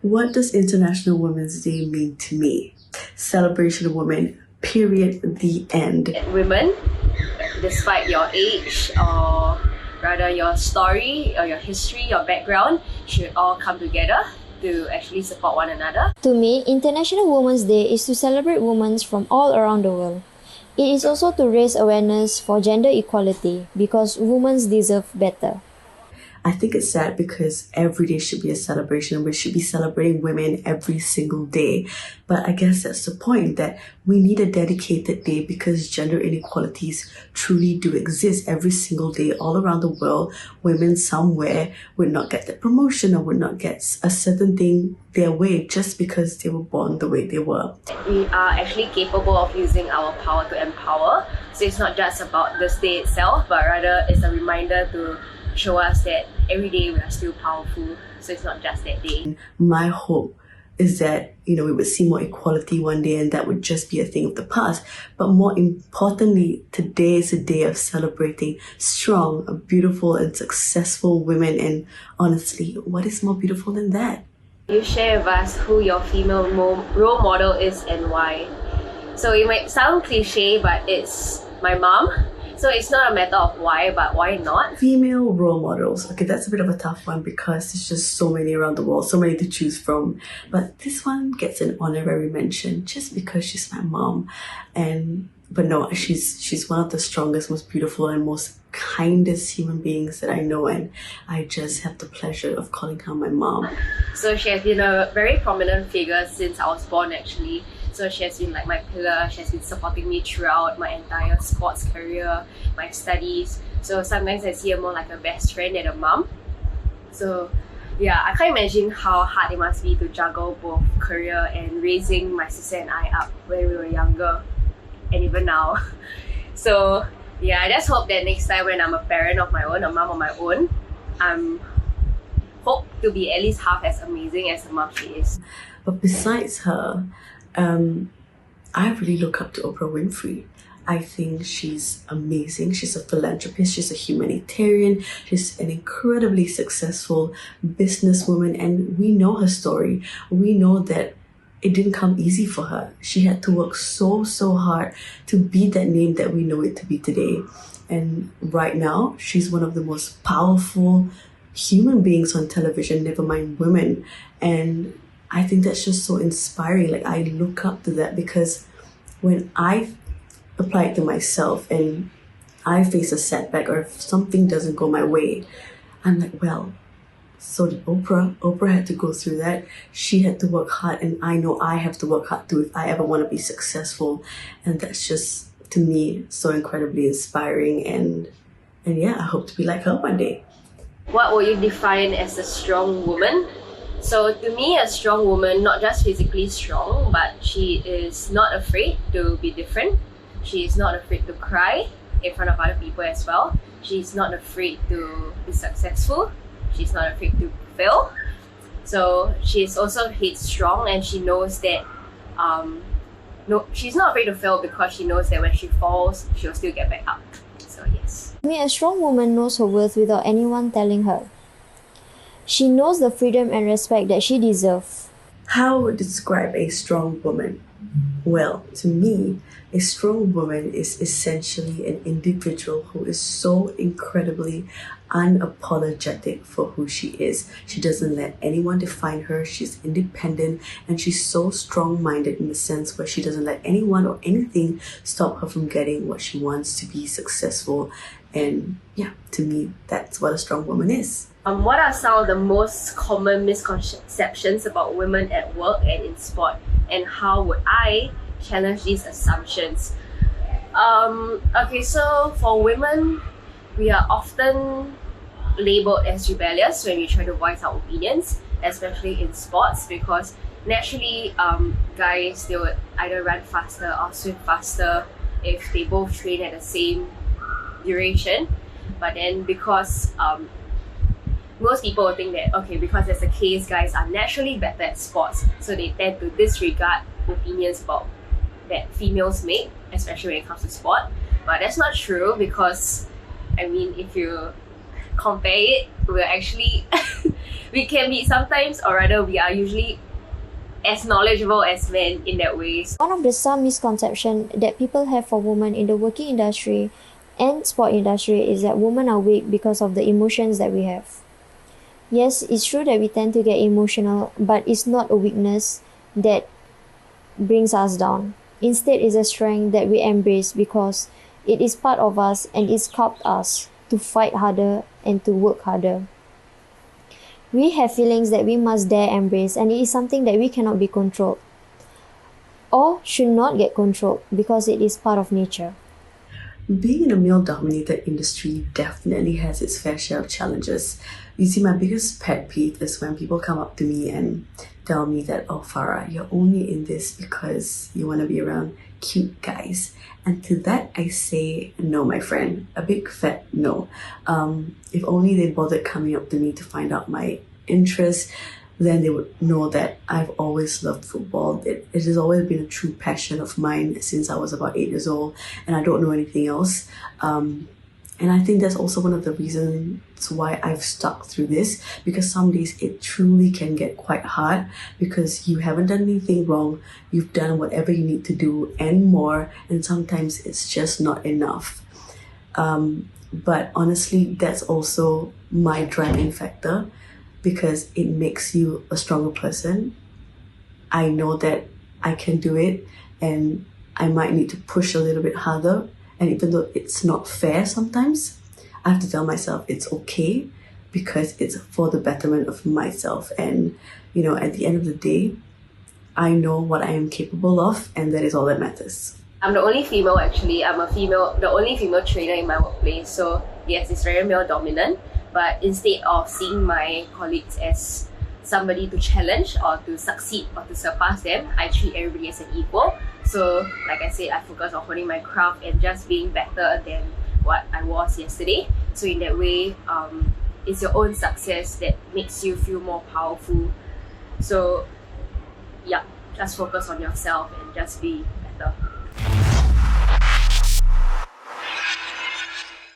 What does International Women's Day mean to me? Celebration of women, period, the end. Women, despite your age or rather your story or your history, your background, should all come together to actually support one another. To me, International Women's Day is to celebrate women from all around the world. It is also to raise awareness for gender equality because women deserve better. I think it's sad because every day should be a celebration. We should be celebrating women every single day. But I guess that's the point, that we need a dedicated day because gender inequalities truly do exist every single day all around the world. Women somewhere would not get the promotion or would not get a certain thing their way just because they were born the way they were. We are actually capable of using our power to empower. So it's not just about this day itself, but rather it's a reminder to show us that every day we are still powerful, so it's not just that day. My hope is that, we would see more equality one day and that would just be a thing of the past. But more importantly, today is a day of celebrating strong, beautiful and successful women. And honestly, what is more beautiful than that? You share with us who your female role model is and why. So it might sound cliche, but it's my mom. So it's not a matter of why, but why not? Female role models. Okay, that's a bit of a tough one because there's just so many around the world, so many to choose from. But this one gets an honorary mention just because she's my mom. But no, she's one of the strongest, most beautiful and most kindest human beings that I know, and I just have the pleasure of calling her my mom. So she has been a very prominent figure since I was born actually. So she has been like my pillar, she has been supporting me throughout my entire sports career, my studies. So sometimes I see her more like a best friend than a mom. So yeah, I can't imagine how hard it must be to juggle both career and raising my sister and I up when we were younger and even now. So yeah, I just hope that next time when I'm a parent of my own, a mom of my own, I'm hope to be at least half as amazing as the mom she is. But besides her, I really look up to Oprah Winfrey. I think she's amazing. She's a philanthropist, she's a humanitarian, she's an incredibly successful businesswoman, and we know her story. We know that it didn't come easy for her. She had to work so hard to be that name that we know it to be today. And right now, she's one of the most powerful human beings on television, never mind women. And I think that's just so inspiring. Like, I look up to that because when I apply it to myself and I face a setback or if something doesn't go my way, I'm like, well, so did Oprah. Oprah had to go through that. She had to work hard, and I know I have to work hard too if I ever want to be successful. And that's just, to me, so incredibly inspiring. And yeah, I hope to be like her one day. What will you define as a strong woman? So to me, a strong woman, not just physically strong, but she is not afraid to be different. She is not afraid to cry in front of other people as well. She's not afraid to be successful. She's not afraid to fail. So she's also headstrong, and she knows that she's not afraid to fail because she knows that when she falls, she'll still get back up. So yes. To me, a strong woman knows her worth without anyone telling her. She knows the freedom and respect that she deserves. How would you describe a strong woman? Well, to me, a strong woman is essentially an individual who is so incredibly unapologetic for who she is. She doesn't let anyone define her. She's independent, and she's so strong-minded in the sense where she doesn't let anyone or anything stop her from getting what she wants to be successful. And yeah, to me, that's what a strong woman is. What are some of the most common misconceptions about women at work and in sport, and how would I challenge these assumptions? Okay, so for women, we are often labeled as rebellious when we try to voice our opinions, especially in sports, because naturally guys, they would either run faster or swim faster if they both train at the same duration. But then because most people will think that, okay, because there's a case, guys are naturally better at sports, so they tend to disregard opinions about that females make, especially when it comes to sport. But that's not true, because I mean, if you compare it, we're actually we can be sometimes, or rather we are usually as knowledgeable as men in that way. One of the some misconceptions that people have for women in the working industry and sport industry is that women are weak because of the emotions that we have. Yes, it's true that we tend to get emotional, but it's not a weakness that brings us down. Instead, it's a strength that we embrace because it is part of us and it's helped us to fight harder and to work harder. We have feelings that we must dare embrace, and it is something that we cannot be controlled or should not get controlled because it is part of nature. Being in a male-dominated industry definitely has its fair share of challenges. You see, my biggest pet peeve is when people come up to me and tell me that, oh Farrah, you're only in this because you want to be around cute guys. And to that I say, no, my friend, a big fat no. If only they bothered coming up to me to find out my interests, then they would know that I've always loved football. It has always been a true passion of mine since I was about 8 years old, and I don't know anything else. And I think that's also one of the reasons why I've stuck through this, because some days it truly can get quite hard because you haven't done anything wrong, you've done whatever you need to do and more, and sometimes it's just not enough. But honestly, that's also my driving factor because it makes you a stronger person. I know that I can do it, and I might need to push a little bit harder. And even though it's not fair sometimes, I have to tell myself it's okay because it's for the betterment of myself. And, you know, at the end of the day, I know what I am capable of, and that is all that matters. I'm the only female actually. I'm the only female trainer in my workplace. So yes, it's very male dominant. But instead of seeing my colleagues as somebody to challenge or to succeed or to surpass them, I treat everybody as an equal. So like I said, I focus on honing my craft and just being better than what I was yesterday. So in that way, it's your own success that makes you feel more powerful. So yeah, just focus on yourself and just be